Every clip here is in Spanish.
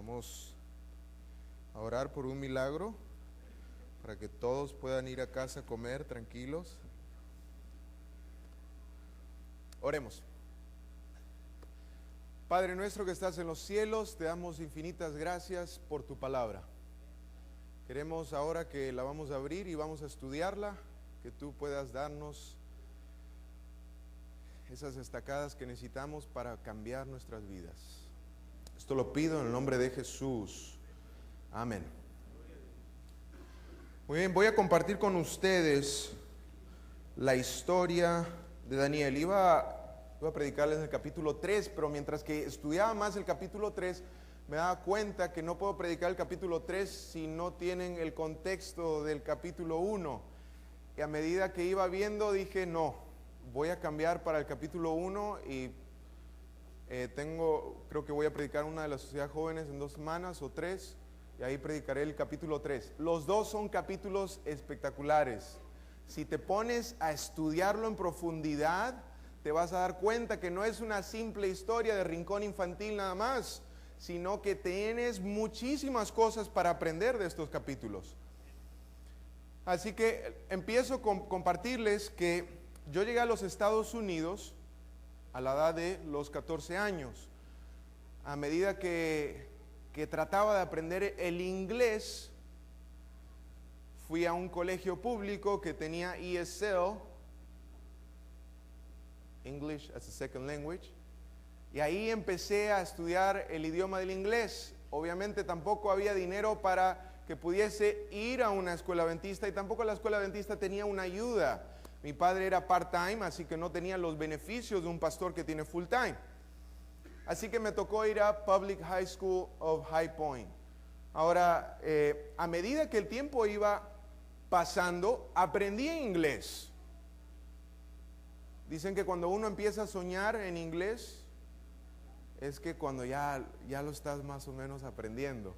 Vamos a orar por un milagro para que todos puedan ir a casa a comer tranquilos. Oremos. Padre nuestro que estás en los cielos, te damos infinitas gracias por tu palabra. Queremos ahora que la vamos a abrir y vamos a estudiarla, que tú puedas darnos esas estacadas que necesitamos para cambiar nuestras vidas. Esto lo pido en el nombre de Jesús. Amén. Muy bien, voy a compartir con ustedes la historia de Daniel. Iba a predicarles en el capítulo 3, pero mientras que estudiaba más el capítulo 3, me daba cuenta que no puedo predicar el capítulo 3 si no tienen el contexto del capítulo 1. Y a medida que iba viendo dije, no, voy a cambiar para el capítulo 1 y creo que voy a predicar una de las sociedades jóvenes en 2 semanas o 3, y ahí predicaré el capítulo 3. Los dos son capítulos espectaculares. Si te pones a estudiarlo en profundidad, te vas a dar cuenta que no es una simple historia de rincón infantil nada más, sino que tienes muchísimas cosas para aprender de estos capítulos. Así que empiezo con compartirles que yo llegué a los Estados Unidos a la edad de los 14 años. A medida que trataba de aprender el inglés, fui a un colegio público que tenía ESL, English as a Second Language, y ahí empecé a estudiar el idioma del inglés. Obviamente tampoco había dinero para que pudiese ir a una escuela adventista, y tampoco la escuela adventista tenía una ayuda. Mi padre era part-time, así que no tenía los beneficios de un pastor que tiene full-time. Así que me tocó ir a Public High School of High Point. Ahora, a medida que el tiempo iba pasando, aprendí inglés. Dicen que cuando uno empieza a soñar en inglés, es que cuando ya lo estás más o menos aprendiendo.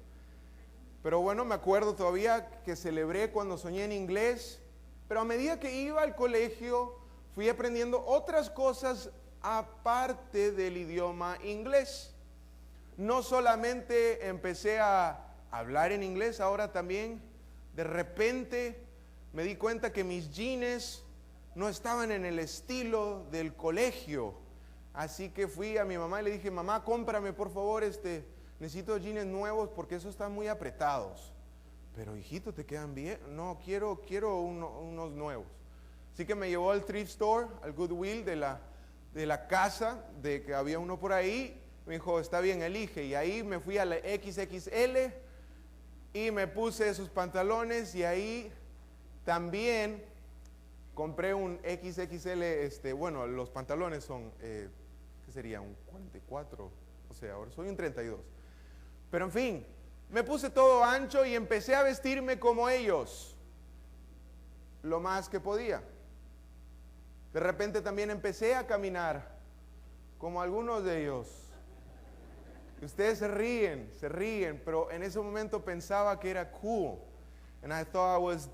Pero bueno, me acuerdo todavía que celebré cuando soñé en inglés. Pero a medida que iba al colegio, fui aprendiendo otras cosas aparte del idioma inglés. No solamente empecé a hablar en inglés, ahora también de repente me di cuenta que mis jeans no estaban en el estilo del colegio. Así que fui a mi mamá y le dije, mamá, cómprame por favor, necesito jeans nuevos porque esos están muy apretados. Pero hijito, ¿te quedan bien? No, quiero unos nuevos. Así que me llevó al thrift store, al Goodwill de la casa, de que había uno por ahí. Me dijo, está bien, elige. Y ahí me fui a la XXL y me puse esos pantalones, y ahí también compré un XXL, bueno, los pantalones son, ¿qué sería? Un 44, o sea, ahora soy un 32. Pero en fin, me puse todo ancho y empecé a vestirme como ellos, lo más que podía. De repente también empecé a caminar como algunos de ellos. Ustedes se ríen, pero en ese momento pensaba que era cool. And I thought I was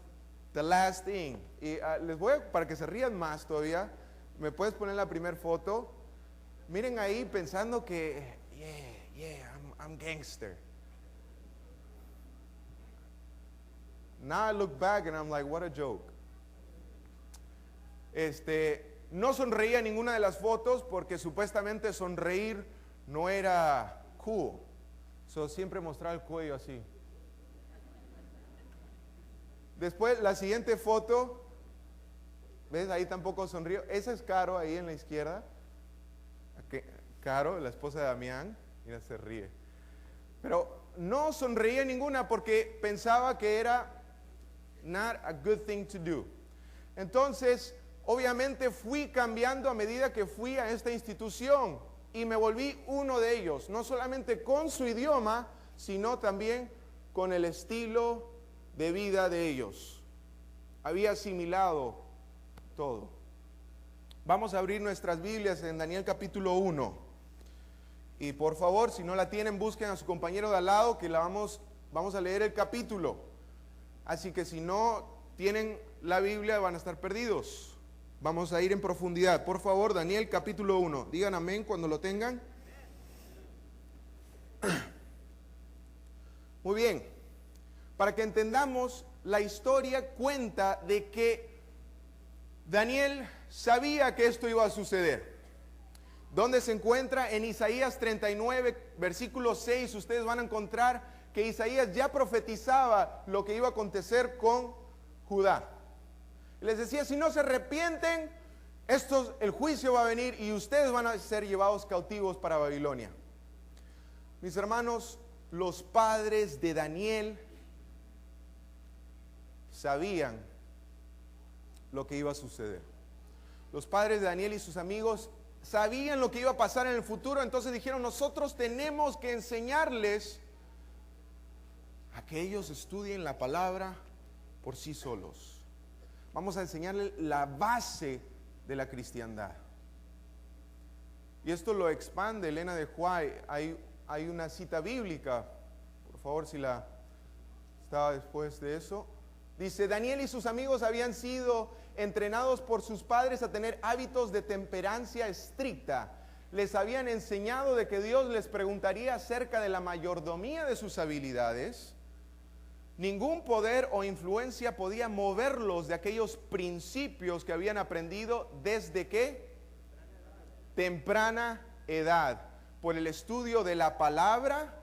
the last thing. Y les voy para que se rían más todavía, ¿me puedes poner la primera foto? Miren ahí pensando que, I'm gangster. Now I look back and I'm like, what a joke. No sonreía en ninguna de las fotos porque supuestamente sonreír no era cool. So, siempre mostraba el cuello así. Después, la siguiente foto, ¿ves? Ahí tampoco sonrío. Esa es Caro, ahí en la izquierda. Caro, la esposa de Damián. Mira, se ríe. Pero no sonreía ninguna porque pensaba que era not a good thing to do. Entonces, obviamente fui cambiando a medida que fui a esta institución y me volví uno de ellos, no solamente con su idioma, sino también con el estilo de vida de ellos. Había asimilado todo. Vamos a abrir nuestras Biblias en Daniel capítulo 1. Y por favor, si no la tienen, busquen a su compañero de al lado, que vamos a leer el capítulo. Así que si no tienen la Biblia, van a estar perdidos. Vamos a ir en profundidad. Por favor, Daniel capítulo 1. Digan amén cuando lo tengan. Muy bien, para que entendamos, la historia cuenta de que Daniel sabía que esto iba a suceder. ¿Dónde se encuentra? En Isaías 39, versículo 6, ustedes van a encontrar que Isaías ya profetizaba lo que iba a acontecer con Judá. Les decía, si no se arrepienten, el juicio va a venir y ustedes van a ser llevados cautivos para Babilonia. Mis hermanos, los padres de Daniel sabían lo que iba a suceder. Los padres de Daniel y sus amigos sabían lo que iba a pasar en el futuro, entonces dijeron, nosotros tenemos que enseñarles a que ellos estudien la palabra por sí solos. Vamos a enseñarles la base de la cristiandad. Y esto lo expande Elena de White. Hay una cita bíblica, por favor, si la estaba después de eso. Dice, Daniel y sus amigos habían sido entrenados por sus padres a tener hábitos de temperancia estricta. Les habían enseñado de que Dios les preguntaría acerca de la mayordomía de sus habilidades. Ningún poder o influencia podía moverlos de aquellos principios que habían aprendido desde ¿qué? Temprana edad, por el estudio de la palabra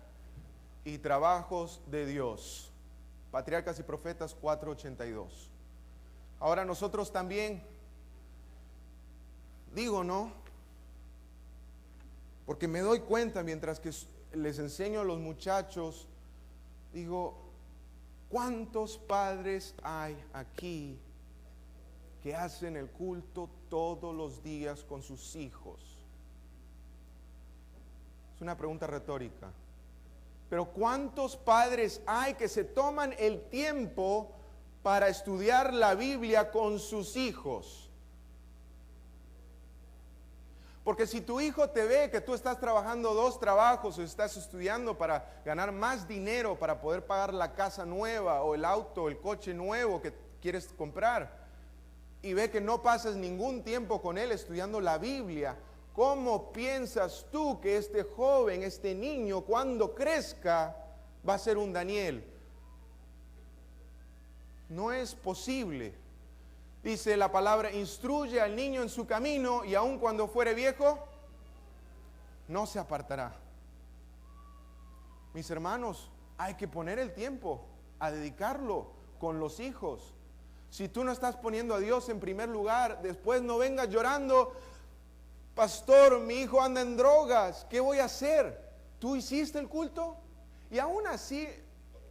y trabajos de Dios. Patriarcas y Profetas 4:82. Ahora nosotros también, digo, ¿no? Porque me doy cuenta mientras que les enseño a los muchachos, digo, ¿cuántos padres hay aquí que hacen el culto todos los días con sus hijos? Es una pregunta retórica. Pero ¿cuántos padres hay que se toman el tiempo para estudiar la Biblia con sus hijos? Porque si tu hijo te ve que tú estás trabajando 2 trabajos o estás estudiando para ganar más dinero para poder pagar la casa nueva o el auto, el coche nuevo que quieres comprar, y ve que no pasas ningún tiempo con él estudiando la Biblia, ¿cómo piensas tú que este joven, este niño, cuando crezca, va a ser un Daniel? No es posible. Dice la palabra, instruye al niño en su camino y aun cuando fuere viejo, no se apartará. Mis hermanos, hay que poner el tiempo a dedicarlo con los hijos. Si tú no estás poniendo a Dios en primer lugar, después no vengas llorando, pastor, mi hijo anda en drogas, ¿qué voy a hacer? ¿Tú hiciste el culto? Y aún así,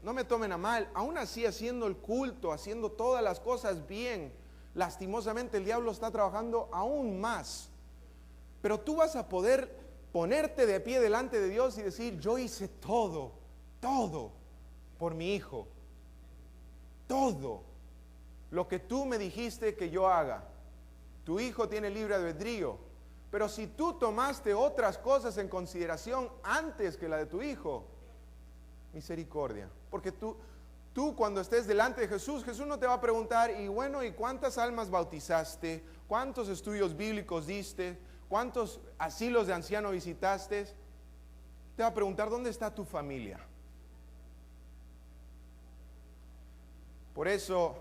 no me tomen a mal, aún así haciendo el culto, haciendo todas las cosas bien, lastimosamente el diablo está trabajando aún más. Pero tú vas a poder ponerte de pie delante de Dios y decir, yo hice todo por mi hijo. Todo lo que tú me dijiste que yo haga. Tu hijo tiene libre albedrío. Pero si tú tomaste otras cosas en consideración antes que la de tu hijo, misericordia. Porque tú cuando estés delante de Jesús, Jesús no te va a preguntar, y bueno, ¿y cuántas almas bautizaste? ¿Cuántos estudios bíblicos diste? ¿Cuántos asilos de ancianos visitaste? Te va a preguntar, ¿dónde está tu familia? Por eso,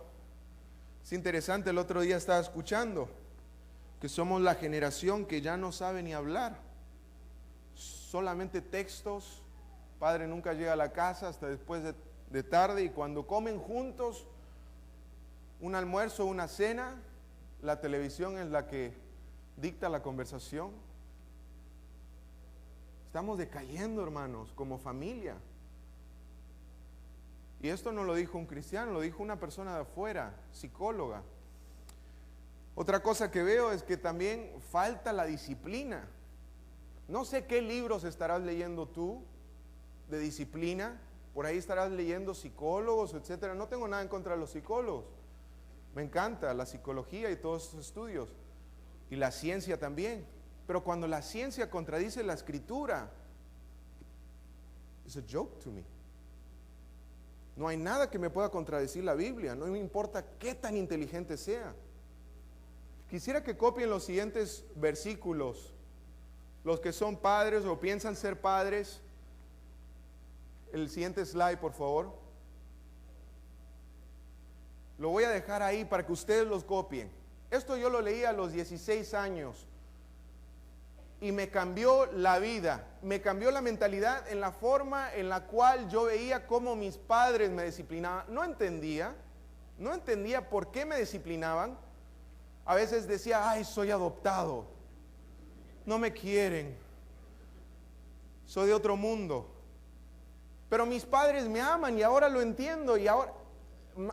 es interesante, el otro día estaba escuchando que somos la generación que ya no sabe ni hablar. Solamente textos. Padre nunca llega a la casa hasta después de tarde, y cuando comen juntos un almuerzo, una cena, la televisión es la que dicta la conversación. Estamos decayendo, hermanos, como familia. Y esto no lo dijo un cristiano, lo dijo una persona de afuera, psicóloga. Otra cosa que veo es que también falta la disciplina. No sé qué libros estarás leyendo tú de disciplina. Por ahí estarás leyendo psicólogos, etcétera. No tengo nada en contra de los psicólogos. Me encanta la psicología y todos esos estudios. Y la ciencia también. Pero cuando la ciencia contradice la escritura, it's a joke to me. No hay nada que me pueda contradecir la Biblia. No me importa qué tan inteligente sea. Quisiera que copien los siguientes versículos. Los que son padres o piensan ser padres. El siguiente slide, por favor. Lo voy a dejar ahí para que ustedes los copien. Esto yo lo leí a los 16 años y me cambió la vida, me cambió la mentalidad en la forma en la cual yo veía cómo mis padres me disciplinaban. No entendía por qué me disciplinaban. A veces decía, ay, soy adoptado, no me quieren, soy de otro mundo. Pero mis padres me aman y ahora lo entiendo, y ahora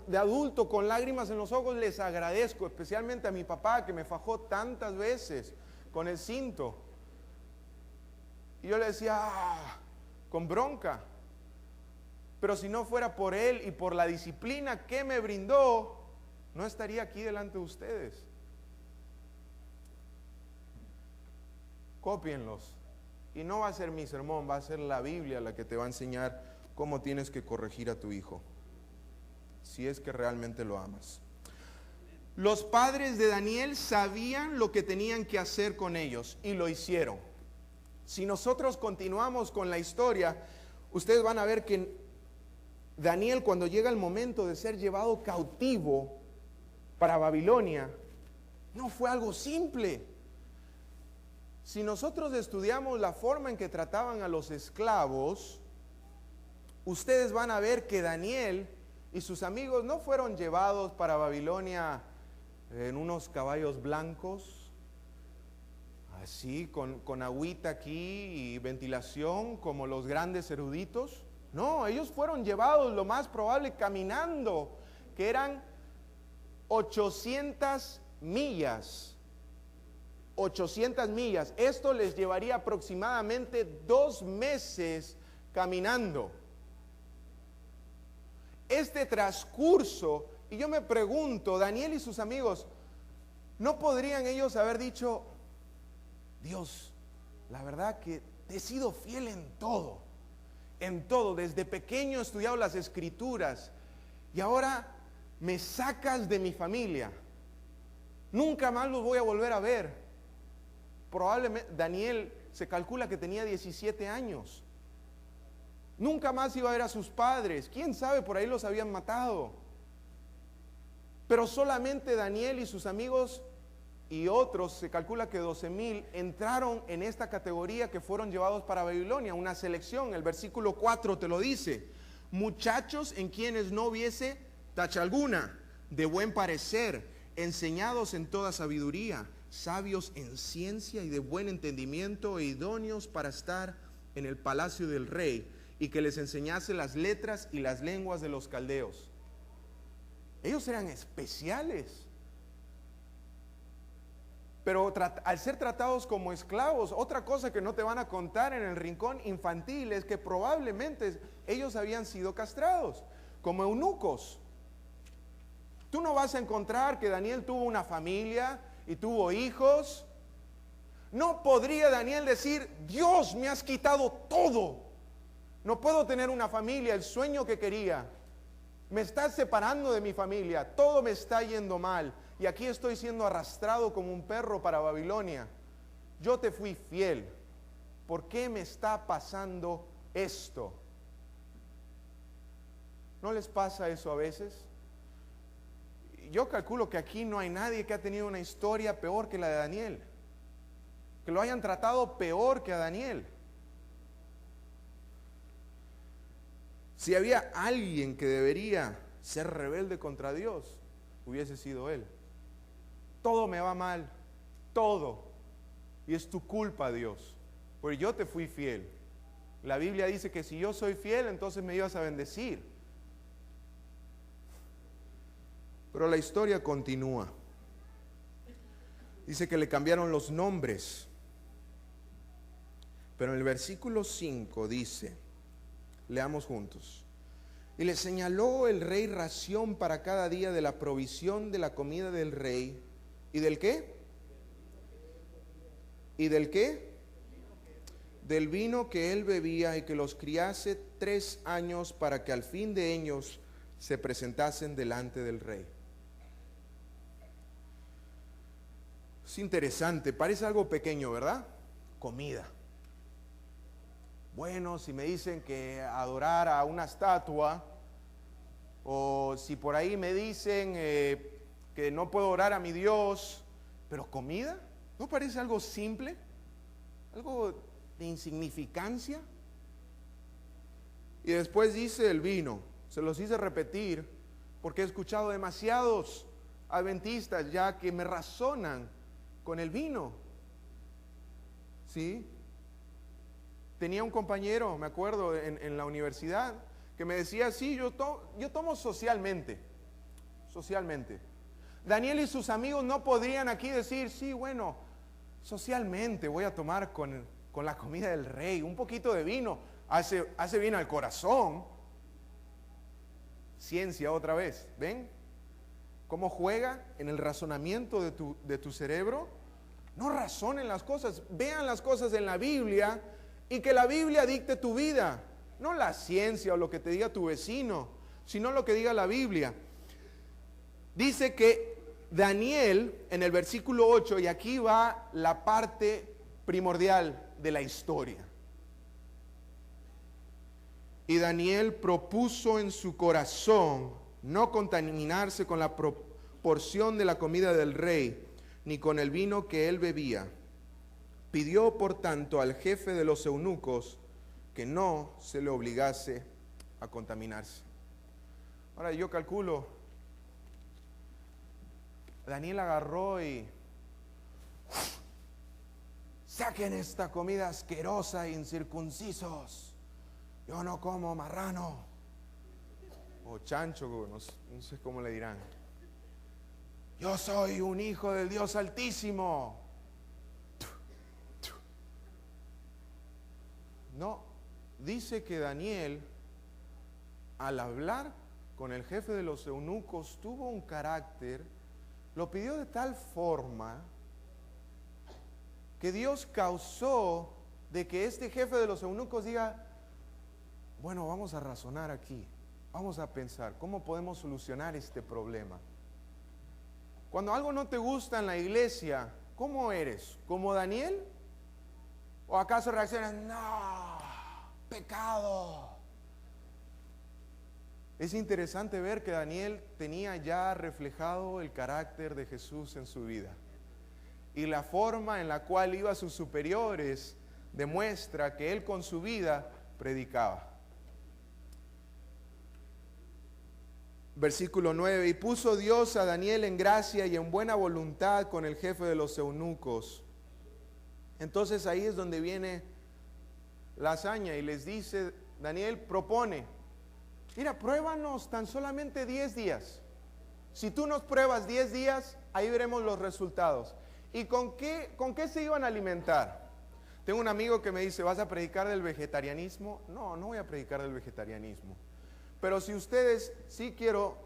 de adulto con lágrimas en los ojos les agradezco, especialmente a mi papá que me fajó tantas veces con el cinto. Y yo le decía, con bronca. Pero si no fuera por él y por la disciplina que me brindó, no estaría aquí delante de ustedes. Cópienlos. Y no va a ser mi sermón, va a ser la Biblia la que te va a enseñar cómo tienes que corregir a tu hijo, si es que realmente lo amas. Los padres de Daniel sabían lo que tenían que hacer con ellos y lo hicieron. Si nosotros continuamos con la historia, ustedes van a ver que Daniel, cuando llega el momento de ser llevado cautivo para Babilonia, no fue algo simple. Si nosotros estudiamos la forma en que trataban a los esclavos, ustedes van a ver que Daniel y sus amigos no fueron llevados para Babilonia en unos caballos blancos, así con agüita aquí y ventilación como los grandes eruditos. No, ellos fueron llevados, lo más probable, caminando, que eran 800 millas. 800 millas. Esto les llevaría aproximadamente 2 meses caminando. Este transcurso, y yo me pregunto, Daniel y sus amigos, ¿no podrían ellos haber dicho, Dios, la verdad que te he sido fiel en todo, desde pequeño he estudiado las escrituras y ahora me sacas de mi familia, nunca más los voy a volver a ver? Probablemente Daniel se calcula que tenía 17 años. Nunca más iba a ver a sus padres. Quién sabe, por ahí los habían matado. Pero solamente Daniel y sus amigos y otros, se calcula que 12,000 entraron en esta categoría que fueron llevados para Babilonia, una selección. El versículo 4 te lo dice: muchachos en quienes no hubiese tacha alguna, de buen parecer, enseñados en toda sabiduría, sabios en ciencia y de buen entendimiento, e idóneos para estar en el palacio del rey, y que les enseñase las letras y las lenguas de los caldeos. Ellos eran especiales, pero al ser tratados como esclavos, otra cosa que no te van a contar en el rincón infantil es que probablemente ellos habían sido castrados como eunucos. Tú no vas a encontrar que Daniel tuvo una familia y tuvo hijos. No podría Daniel decir, Dios, me has quitado todo, no puedo tener una familia, el sueño que quería, me estás separando de mi familia, todo me está yendo mal y aquí estoy siendo arrastrado como un perro para Babilonia. Yo te fui fiel, ¿por qué me está pasando esto? ¿No les pasa eso a veces? Yo calculo que aquí no hay nadie que ha tenido una historia peor que la de Daniel, que lo hayan tratado peor que a Daniel. Si había alguien que debería ser rebelde contra Dios, hubiese sido él. Todo me va mal, todo, y es tu culpa, Dios, porque yo te fui fiel. La Biblia dice que si yo soy fiel, entonces me ibas a bendecir. Pero la historia continúa. Dice que le cambiaron los nombres. Pero en el versículo 5 dice, leamos juntos: y le señaló el rey ración para cada día de la provisión de la comida del rey. ¿Y del qué? ¿Y del qué? Del vino que él bebía, y que los criase 3 años para que al fin de ellos se presentasen delante del rey. Es interesante, parece algo pequeño, ¿verdad? Comida. Bueno, si me dicen que adorar a una estatua, o si por ahí me dicen que no puedo orar a mi Dios, pero comida, ¿no parece algo simple? Algo de insignificancia. Y después dice el vino, se los hice repetir, porque he escuchado demasiados adventistas ya que me razonan con el vino. ¿Sí? Tenía un compañero, me acuerdo, en la universidad, que me decía, sí, yo tomo socialmente. Daniel y sus amigos no podrían aquí decir, sí, bueno, socialmente voy a tomar con la comida del rey, un poquito de vino, hace bien al corazón. Ciencia otra vez, ¿ven? ¿Cómo juega en el razonamiento de tu cerebro? No razonen las cosas, vean las cosas en la Biblia y que la Biblia dicte tu vida. No la ciencia o lo que te diga tu vecino, sino lo que diga la Biblia. Dice que Daniel, en el versículo 8, y aquí va la parte primordial de la historia. Y Daniel propuso en su corazón no contaminarse con la porción de la comida del rey, ni con el vino que él bebía. Pidió, por tanto, al jefe de los eunucos que no se le obligase a contaminarse. Ahora yo calculo, Daniel agarró y saquen esta comida asquerosa, incircuncisos. Yo no como marrano o chancho, no sé cómo le dirán. Yo soy un hijo del Dios Altísimo. No, dice que Daniel, al hablar con el jefe de los eunucos, tuvo un carácter, lo pidió de tal forma que Dios causó de que este jefe de los eunucos diga, bueno, vamos a razonar aquí, vamos a pensar, ¿cómo podemos solucionar este problema? Cuando algo no te gusta en la iglesia, ¿cómo eres? ¿Como Daniel? ¿O acaso reaccionas, no, pecado? Es interesante ver que Daniel tenía ya reflejado el carácter de Jesús en su vida. Y la forma en la cual iba a sus superiores demuestra que él con su vida predicaba. Versículo 9, y puso Dios a Daniel en gracia y en buena voluntad con el jefe de los eunucos. Entonces ahí es donde viene la hazaña y les dice, Daniel propone, mira, pruébanos tan solamente 10 días. Si tú nos pruebas 10 días, ahí veremos los resultados. ¿Y con qué se iban a alimentar? Tengo un amigo que me dice, ¿vas a predicar del vegetarianismo? No, no voy a predicar del vegetarianismo. Pero si ustedes, sí quiero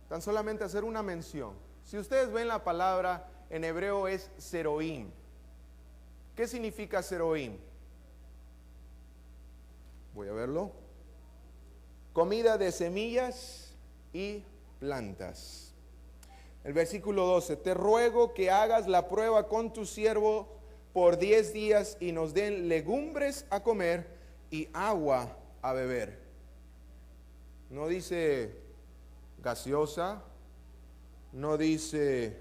tan solamente hacer una mención. Si ustedes ven la palabra en hebreo es seroim. ¿Qué significa seroim? Voy a verlo. Comida de semillas y plantas. El versículo 12, te ruego que hagas la prueba con tu siervo por 10 días y nos den legumbres a comer y agua a beber. No dice gaseosa, no dice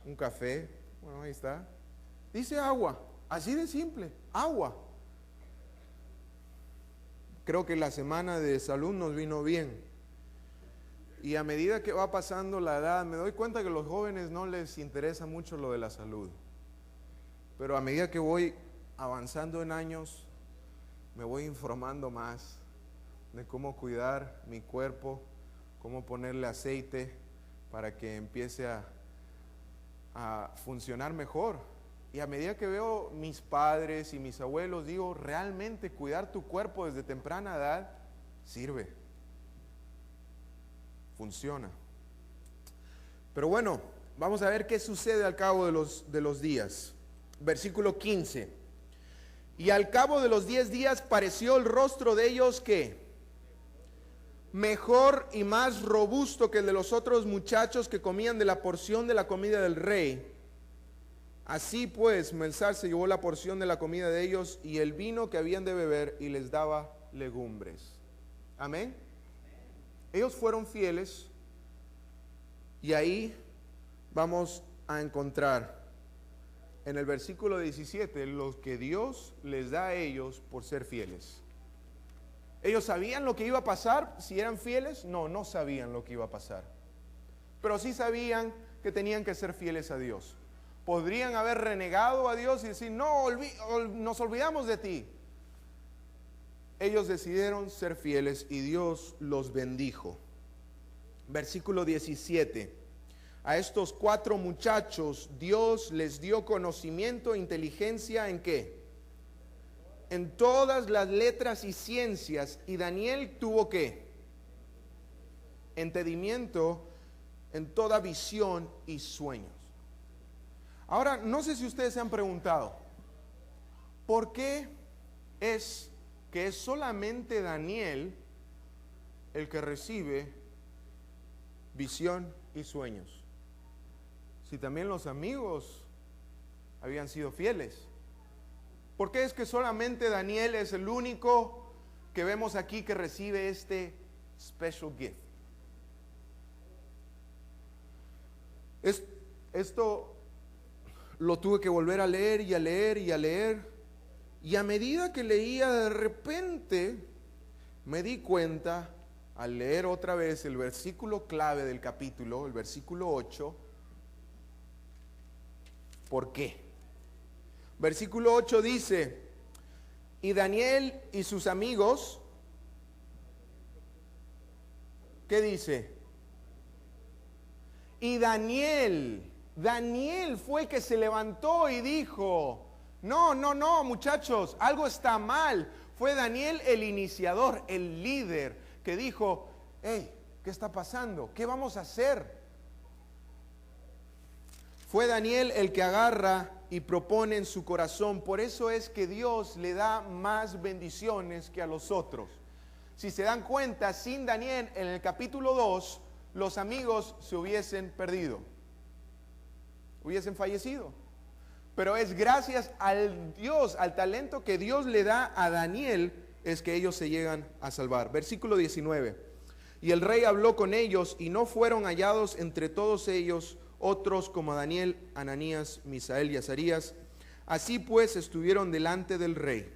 un café, bueno, ahí está. Dice agua, así de simple, agua. Creo que la semana de salud nos vino bien. Y a medida que va pasando la edad, me doy cuenta que a los jóvenes no les interesa mucho lo de la salud. Pero a medida que voy avanzando en años, me voy informando más de cómo cuidar mi cuerpo, cómo ponerle aceite para que empiece a funcionar mejor. Y a medida que veo mis padres y mis abuelos, digo, realmente cuidar tu cuerpo desde temprana edad sirve, funciona. Pero bueno, vamos a ver qué sucede al cabo de los días. Versículo 15. Y al cabo de los 10 días pareció el rostro de ellos que mejor y más robusto que el de los otros muchachos que comían de la porción de la comida del rey. Así pues, Melsar se llevó la porción de la comida de ellos y el vino que habían de beber y les daba legumbres. Amén. Ellos fueron fieles y ahí vamos a encontrar en el versículo 17 lo que Dios les da a ellos por ser fieles. ¿Ellos sabían lo que iba a pasar si eran fieles? No, no sabían lo que iba a pasar. Pero sí sabían que tenían que ser fieles a Dios. Podrían haber renegado a Dios y decir, no, nos olvidamos de ti. Ellos decidieron ser fieles y Dios los bendijo. Versículo 17. A estos 4 muchachos Dios les dio conocimiento e inteligencia ¿en qué? En todas las letras y ciencias. Y Daniel tuvo ¿qué? Entendimiento en toda visión y sueños. Ahora, no sé si ustedes se han preguntado, ¿por qué es que es solamente Daniel el que recibe visión y sueños? Si también los amigos habían sido fieles. ¿Por qué es que solamente Daniel es el único que vemos aquí que recibe este special gift? Esto lo tuve que volver a leer y a leer y a leer. Y a medida que leía, de repente me di cuenta, al leer otra vez el versículo clave del capítulo, el versículo 8, ¿por qué? Versículo 8 dice, y Daniel y sus amigos, ¿qué dice? Y Daniel fue el que se levantó y dijo, no, muchachos, algo está mal. Fue Daniel el iniciador, el líder, que dijo, hey, ¿qué está pasando? ¿Qué vamos a hacer? Fue Daniel el que agarra y propone en su corazón. Por eso es que Dios le da más bendiciones que a los otros. Si se dan cuenta, sin Daniel, en el capítulo 2, los amigos se hubiesen perdido, hubiesen fallecido. Pero es gracias al Dios, al talento que Dios le da a Daniel, es que ellos se llegan a salvar. Versículo 19. Y el rey habló con ellos y no fueron hallados entre todos ellos otros como Daniel, Ananías, Misael y Azarías. Así pues estuvieron delante del rey.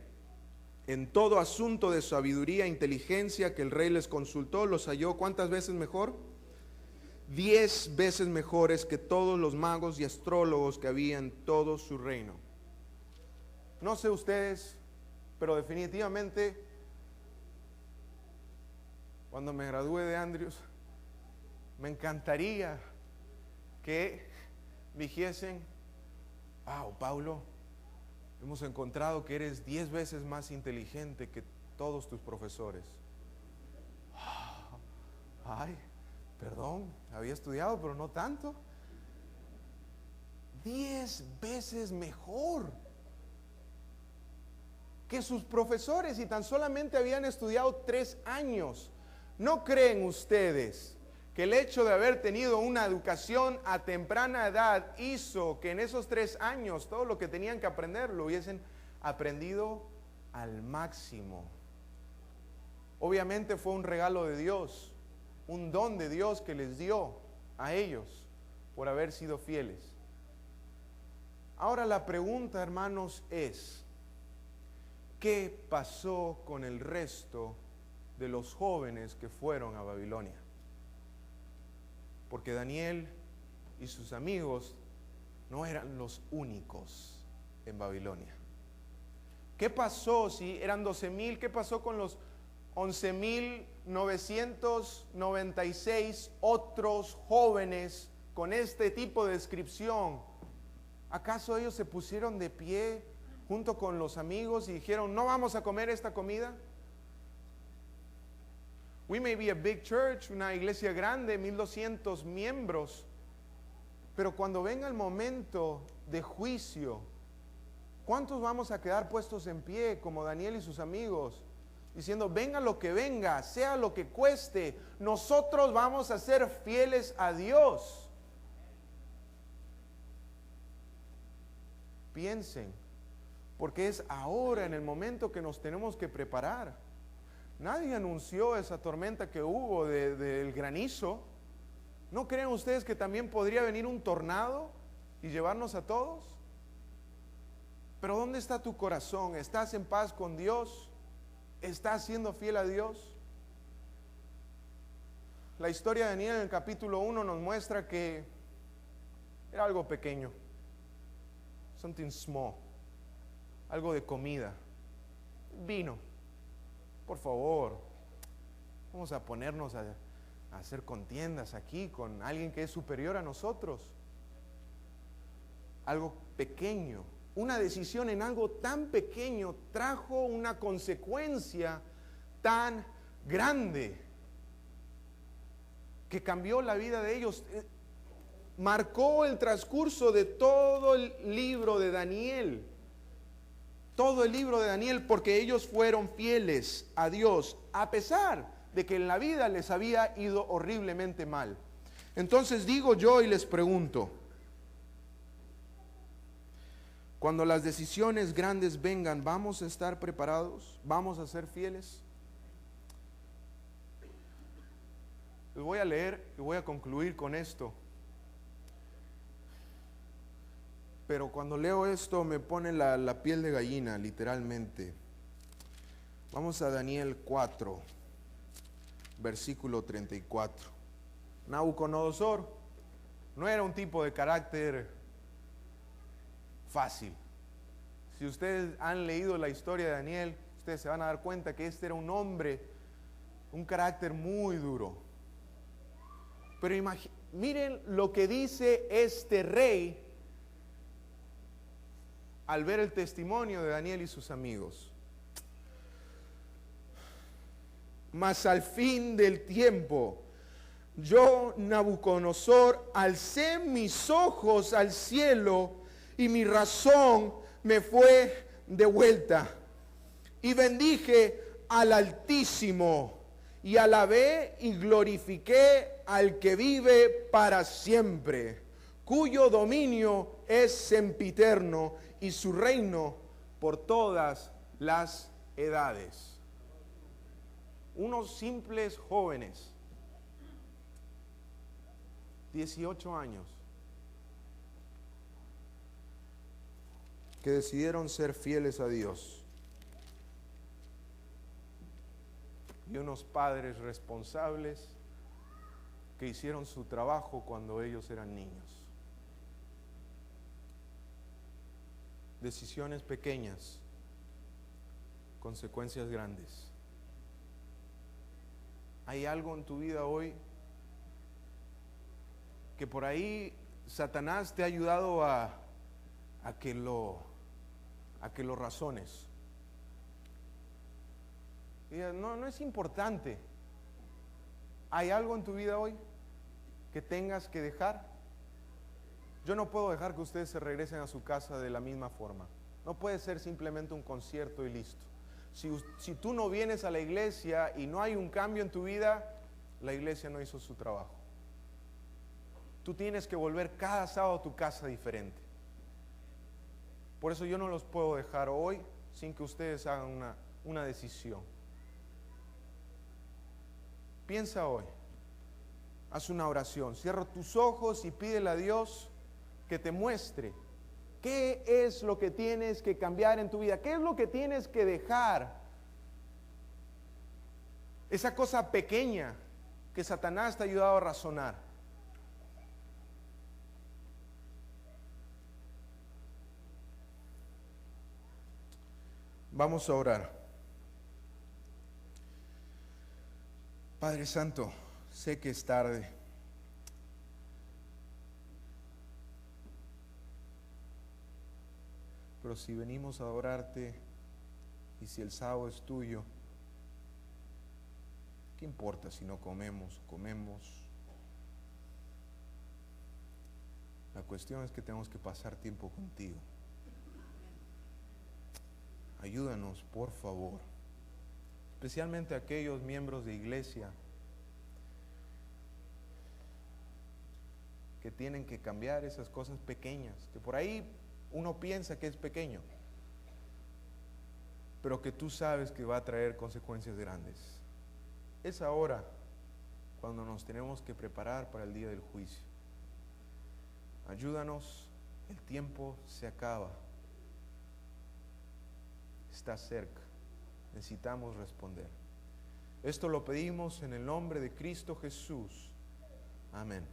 En todo asunto de sabiduría e inteligencia que el rey les consultó, los halló ¿cuántas veces mejor? 10 veces mejores que todos los magos y astrólogos que había en todo su reino. No sé ustedes, pero definitivamente cuando me gradúe de Andrews, me encantaría que dijesen, wow, Paulo, hemos encontrado que eres 10 veces más inteligente que todos tus profesores. Ay, perdón, había estudiado, pero no tanto. 10 veces mejor que sus profesores y tan solamente habían estudiado 3 años. ¿No creen ustedes que el hecho de haber tenido una educación a temprana edad hizo que en esos 3 años todo lo que tenían que aprender lo hubiesen aprendido al máximo? Obviamente fue un regalo de Dios, un don de Dios que les dio a ellos por haber sido fieles. Ahora la pregunta, hermanos, es, ¿qué pasó con el resto de los jóvenes que fueron a Babilonia? Porque Daniel y sus amigos no eran los únicos en Babilonia. ¿Qué pasó si eran 12,000? ¿Qué pasó con los 11,996 otros jóvenes con este tipo de descripción? ¿Acaso ellos se pusieron de pie junto con los amigos y dijeron, no vamos a comer esta comida? We may be a big church, una iglesia grande, 1,200 miembros, pero cuando venga el momento de juicio, ¿cuántos vamos a quedar puestos en pie como Daniel y sus amigos? Diciendo, venga lo que venga, sea lo que cueste, nosotros vamos a ser fieles a Dios. piensen, porque es ahora, en el momento que nos tenemos que preparar. Nadie anunció esa tormenta que hubo del granizo. ¿No creen ustedes que también podría venir un tornado y llevarnos a todos? Pero ¿dónde está tu corazón? ¿Estás en paz con Dios? ¿Estás siendo fiel a Dios? La historia de Daniel en el capítulo 1 nos muestra que era algo pequeño, something small, algo de comida, vino. Por favor, vamos a ponernos a hacer contiendas aquí con alguien que es superior a nosotros. Algo pequeño, una decisión en algo tan pequeño trajo una consecuencia tan grande que cambió la vida de ellos. Marcó el transcurso de todo el libro de Daniel. Todo el libro de Daniel, porque ellos fueron fieles a Dios, a pesar de que en la vida les había ido horriblemente mal. Entonces digo yo y les pregunto, cuando las decisiones grandes vengan, ¿vamos a estar preparados? ¿Vamos a ser fieles? Les voy a leer y voy a concluir con esto. Pero cuando leo esto me pone la piel de gallina, literalmente. Vamos a Daniel 4, versículo 34. Nabucodonosor no era un tipo de carácter fácil. Si ustedes han leído la historia de Daniel, ustedes se van a dar cuenta que este era un hombre, un carácter muy duro. Pero miren lo que dice este rey al ver el testimonio de Daniel y sus amigos. Mas al fin del tiempo, yo, Nabucodonosor, alcé mis ojos al cielo y mi razón me fue de vuelta. Y bendije al Altísimo y alabé y glorifiqué al que vive para siempre, cuyo dominio es sempiterno y su reino por todas las edades. Unos simples jóvenes, 18 años, que decidieron ser fieles a Dios, y unos padres responsables que hicieron su trabajo cuando ellos eran niños. Decisiones pequeñas, consecuencias grandes. ¿Hay algo en tu vida hoy que por ahí Satanás te ha ayudado a que lo razones? Y no es importante. ¿Hay algo en tu vida hoy que tengas que dejar? Yo no puedo dejar que ustedes se regresen a su casa de la misma forma. No puede ser simplemente un concierto y listo. Si tú no vienes a la iglesia y no hay un cambio en tu vida, la iglesia no hizo su trabajo. Tú tienes que volver cada sábado a tu casa diferente. Por eso yo no los puedo dejar hoy sin que ustedes hagan una decisión. Piensa hoy. Haz una oración. Cierra tus ojos y pídele a Dios que te muestre qué es lo que tienes que cambiar en tu vida, qué es lo que tienes que dejar. Esa cosa pequeña que Satanás te ha ayudado a razonar. Vamos a orar. Padre Santo, sé que es tarde. Pero si venimos a adorarte y si el sábado es tuyo, ¿qué importa si no comemos? La cuestión es que tenemos que pasar tiempo contigo. Ayúdanos, por favor, especialmente aquellos miembros de iglesia que tienen que cambiar esas cosas pequeñas, que por ahí uno piensa que es pequeño, pero que tú sabes que va a traer consecuencias grandes. Es ahora cuando nos tenemos que preparar para el día del juicio. Ayúdanos, el tiempo se acaba, está cerca, necesitamos responder. Esto lo pedimos en el nombre de Cristo Jesús. Amén.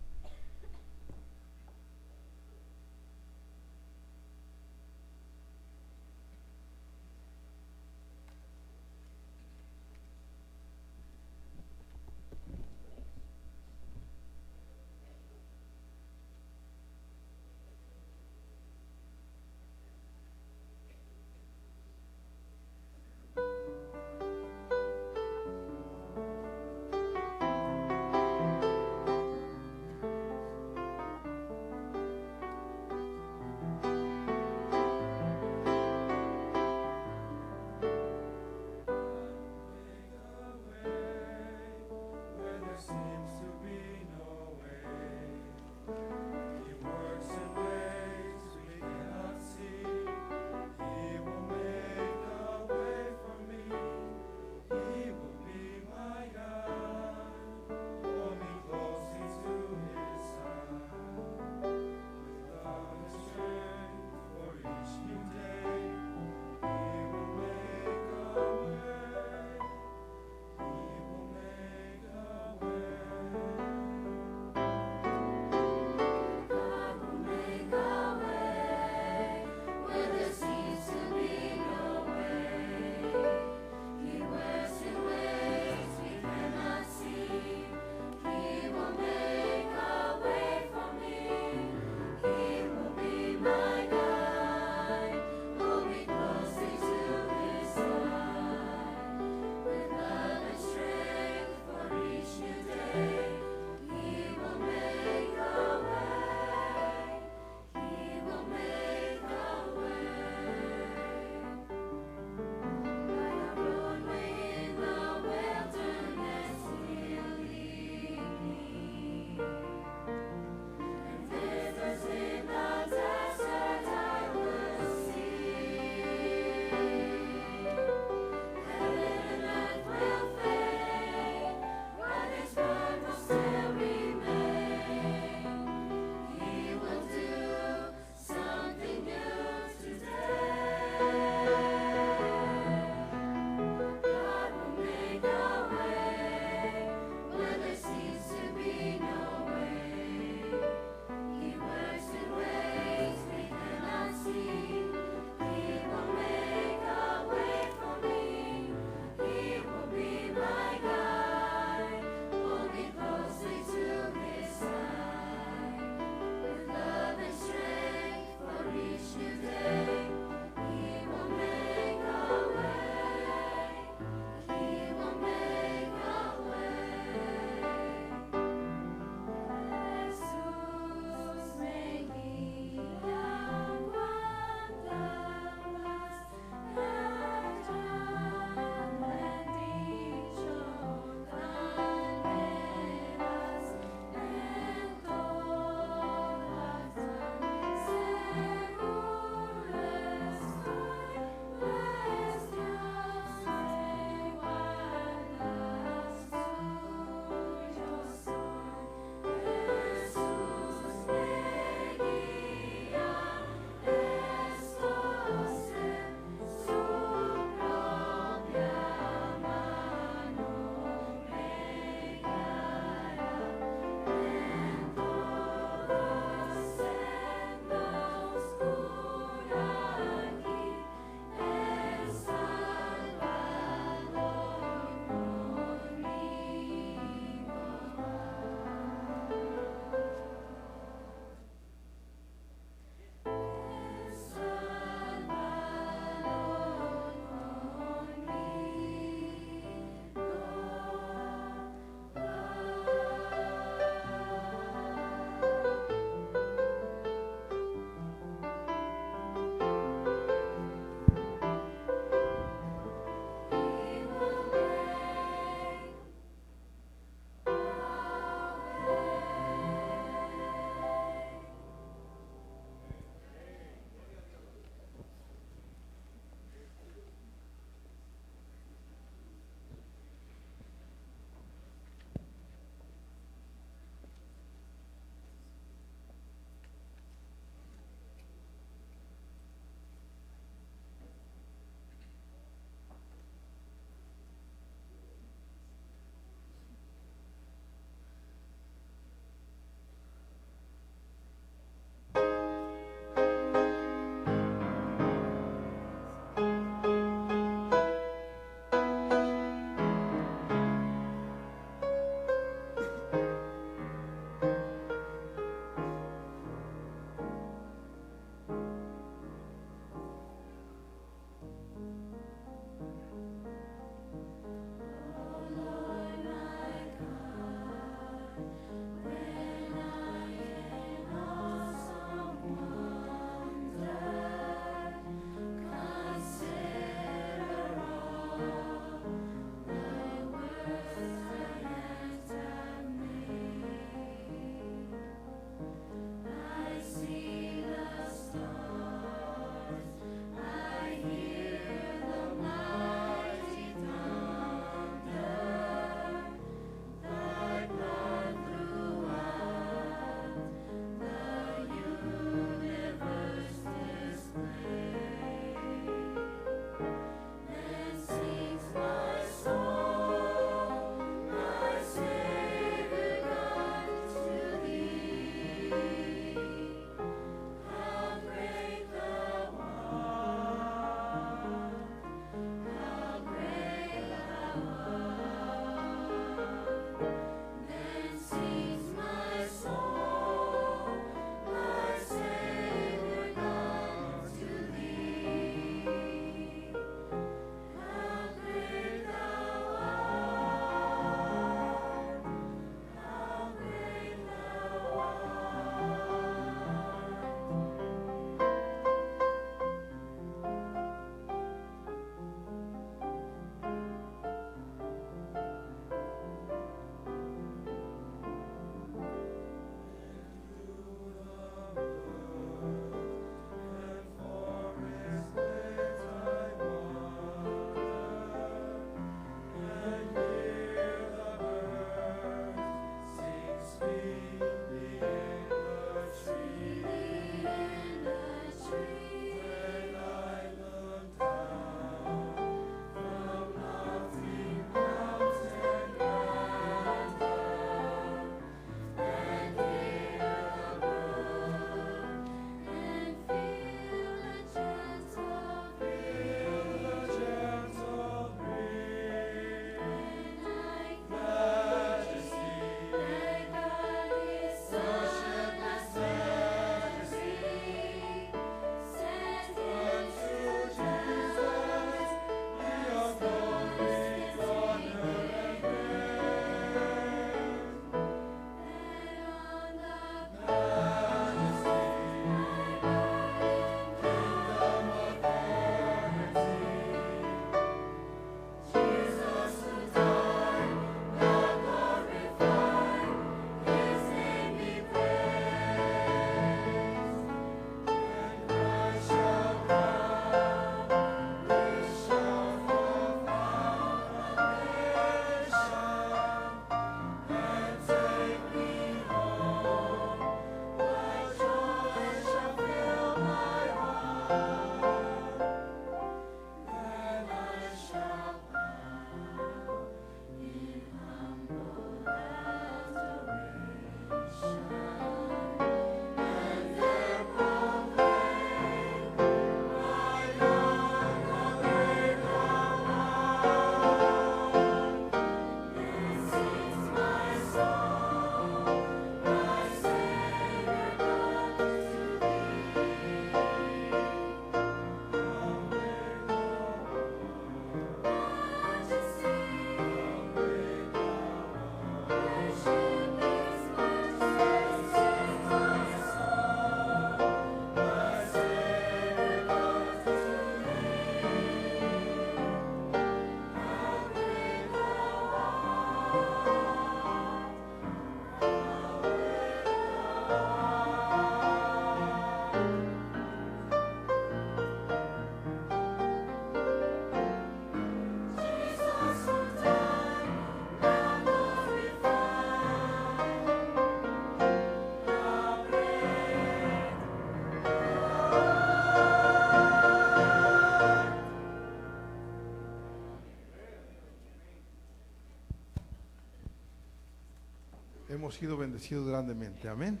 hemos sido bendecidos grandemente. Amén.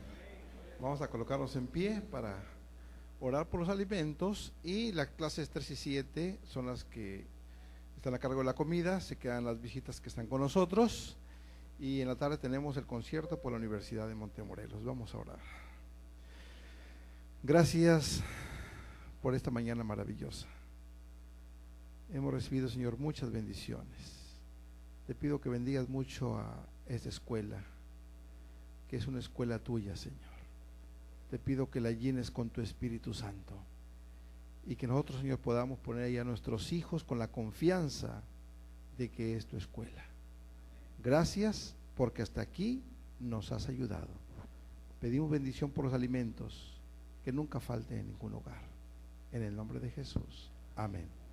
Vamos a colocarnos en pie para orar por los alimentos, y las clases 3 y 7 son las que están a cargo de la comida. Se quedan las visitas que están con nosotros, y en la tarde tenemos el concierto por la Universidad de Montemorelos. Vamos a orar. Gracias por esta mañana maravillosa. Hemos recibido, Señor, muchas bendiciones. Te pido que bendigas mucho a esta escuela, que es una escuela tuya, Señor. Te pido que la llenes con tu Espíritu Santo, y que nosotros, Señor, podamos poner ahí a nuestros hijos con la confianza de que es tu escuela. Gracias porque hasta aquí nos has ayudado. Pedimos bendición por los alimentos, que nunca falte en ningún hogar. En el nombre de Jesús. Amén.